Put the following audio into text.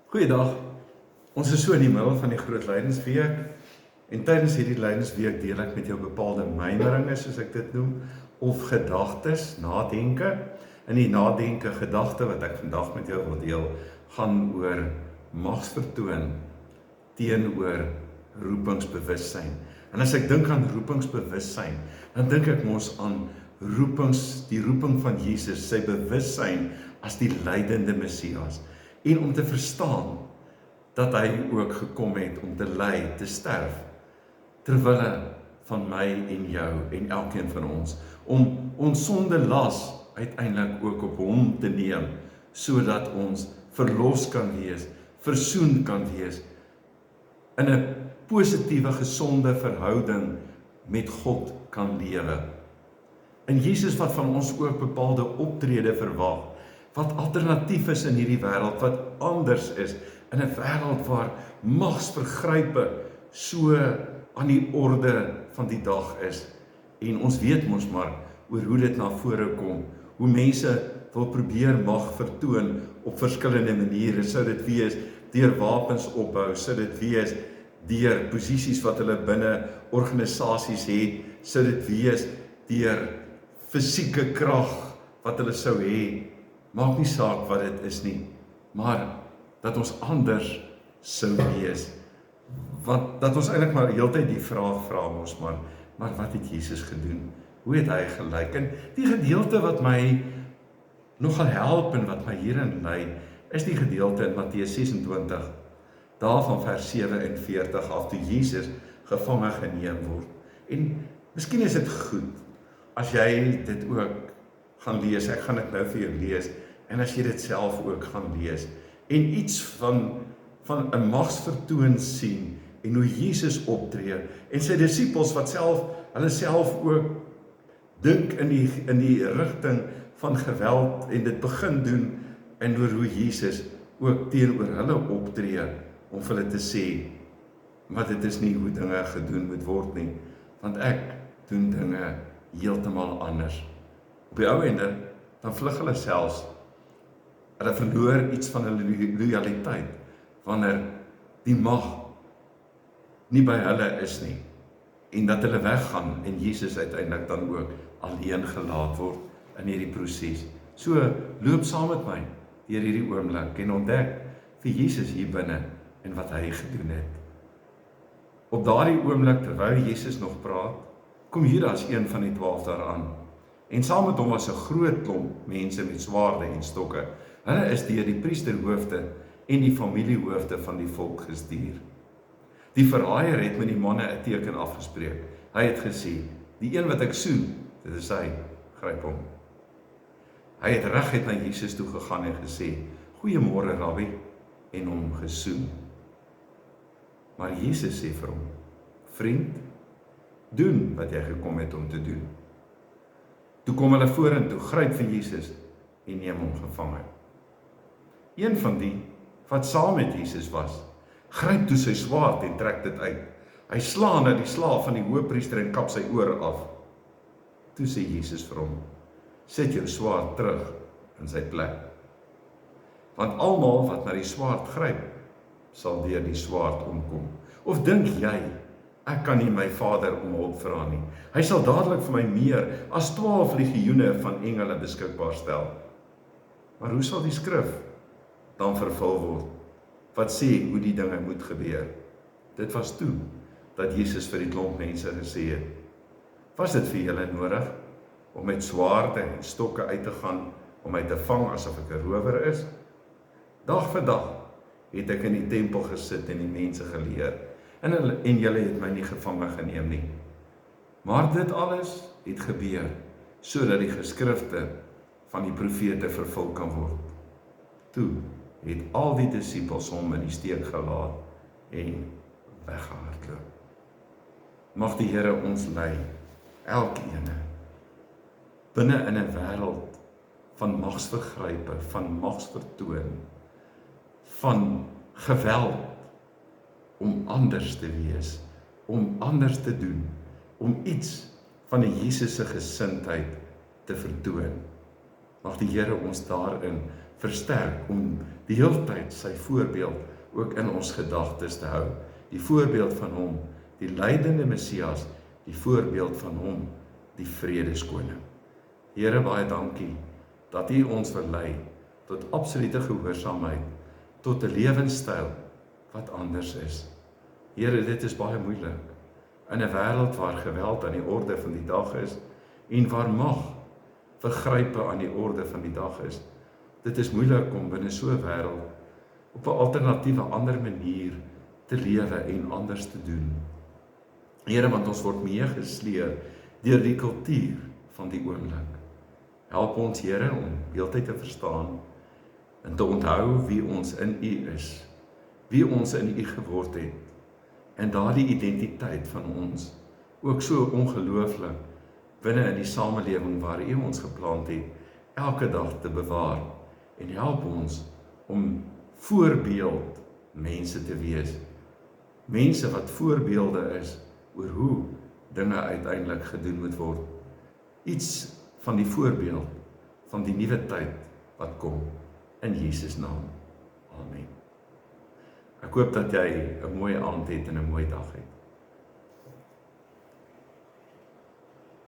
Goeiedag, ons is so in die middel van die groot lydensweek en tydens hierdie lydensweek deel ek met jou bepaalde myneringe, soos ek dit noem, of gedagtes, nadenke. In die nadenke gedagte wat ek vandag met jou wil deel, gaan oor magsvertoon teenoor roepingsbewussyn. En as ek dink aan roepingsbewussyn, dan dink ek mos aan die roeping van Jesus, sy bewussyn as die lydende Messias. En om te verstaan dat hy ook gekom het om te ly, te sterf, terwille van my en jou en elkeen van ons, om ons sonde las uiteindelik ook op hom te neem, sodat ons verlos kan wees, versoen kan wees, in 'n positiewe, gesonde verhouding met God kan lewe. En Jesus wat van ons ook bepaalde optrede verwag, wat alternatief is in hierdie wêreld, wat anders is, in 'n wêreld waar magsvergrype so aan die orde van die dag is. En ons weet mos maar oor hoe dit na vore kom, hoe mense wil probeer mag vertoon op verskillende maniere, sou dit wees deur wapens opbou, sou dit wees deur posisies wat hulle binne organisasies het, sou dit wees deur fisieke krag wat hulle sou hê. Maak nie saak wat dit is nie, maar dat ons anders sou wees. Want dat ons eintlik maar heeltyd die vraag vra ons maar wat het Jesus gedoen? Hoe het hy gelyk? En die gedeelte wat my nogal help en wat my hierin lei, is die gedeelte in Matteus 26, daarvan vers 47 af, toe Jesus gevange geneem word. En miskien is dit goed as jy dit ook gaan lees. Ek gaan dit nou vir jou lees, en as jy dit self ook gaan lees, en iets van 'n magsvertoon sien, en hoe Jesus optree, en sy disippels wat hulle self ook dink in die rigting van geweld, en dit begin doen, en oor hoe Jesus ook teenoor hulle optree, om vir hulle te sê, maar dit is nie hoe dinge gedoen moet word nie, want ek doen dinge heeltemal anders. Op die ou ende, dan vlug hulle selfs, hulle verloor iets van hulle loyaliteit, wanneer die mag nie by hulle is nie, en dat hulle weggaan, en Jesus uiteindelik dan ook alleen gelaat word in hierdie proses. So, loop saam met my deur hierdie oomblik, en ontdek vir Jesus hier binne, en wat hy gedoen het. Op daardie oomblik, terwyl Jesus nog praat, kom Judas, een van die 12 daaraan, en saam met hom was 'n groot klomp mense met swaarde en stokke. Hulle is deur die priesterhoofde en die familiehoofde van die volk gestuur. Die verraaier het met die manne 'n teken afgespreek. Hy het gesê, die een wat ek soen, dit is hy, gryp hom. Hy het reguit na Jesus toe gegaan en gesê, goeiemôre Rabbi, en hom gesoen. Maar Jesus sê vir hom, vriend, doen wat jy gekom het om te doen. Toe kom hulle vorentoe, gryp vir Jesus en neem hom gevange. Een van die wat saam met Jesus was, gryp toe sy swaard en trek dit uit. Hy slaan na die slaaf van die hoëpriester en kap sy ore af. Toe sê Jesus vir hom, sit jou swaard terug in sy plek. Want almal wat na die swaard gryp, sal deur die swaard omkom. Of dink jy, ek kan nie my Vader om hulp vra nie. Hy sal dadelik vir my meer as 12 legioene van engele beskikbaar stel. Maar hoe sal die skrif dan vervul word, wat sê hoe die dinge moet gebeur? Dit was toe, dat Jesus vir die klomp mense gesê het, was dit vir julle nodig, om met swaarde en stokke uit te gaan, om my te vang asof ek 'n rower is? Dag vir dag het ek in die tempel gesit en die mense geleer, en julle het my nie gevange geneem nie. Maar dit alles het gebeur, sodat die geskrifte van die profete vervul kan word. Toe het al die disippels hom in die steek gelaat en weggehardloop. Mag die Here ons lei, elkeen, binne in 'n wêreld van magsvergrype, van magsvertoon, van geweld, om anders te wees, om anders te doen, om iets van die Jesus se gesindheid te vertoon. Mag die Here ons daarin versterk om die hele tyd sy voorbeeld ook in ons gedagtes te hou. Die voorbeeld van hom, die lydende Messias, die voorbeeld van hom, die vredeskoning. Here, baie dankie dat U ons verlei tot absolute gehoorsaamheid, tot 'n lewenstyl wat anders is. Here, dit is baie moeilik in 'n wêreld waar geweld aan die orde van die dag is en waar mag vergrype aan die orde van die dag is. Dit is moeilik om binne so 'n wêreld op 'n alternatiewe ander manier te lewe en anders te doen. Here, want ons word meegesleer deur die kultuur van die oomblik. Help ons, Here, om heeltyd te verstaan en te onthou wie ons in U is, wie ons in U geword het, en daardie identiteit van ons ook so ongelooflik binne in die samelewing waar U ons geplant het, elke dag te bewaar, en help ons om voorbeeld mense te wees, mense wat voorbeelde is oor hoe dinge uiteindelik gedoen moet word. Iets van die voorbeeld van die nuwe tyd wat kom, in Jesus naam. Amen. Ek hoop dat jy 'n mooi aand het en 'n mooi dag het.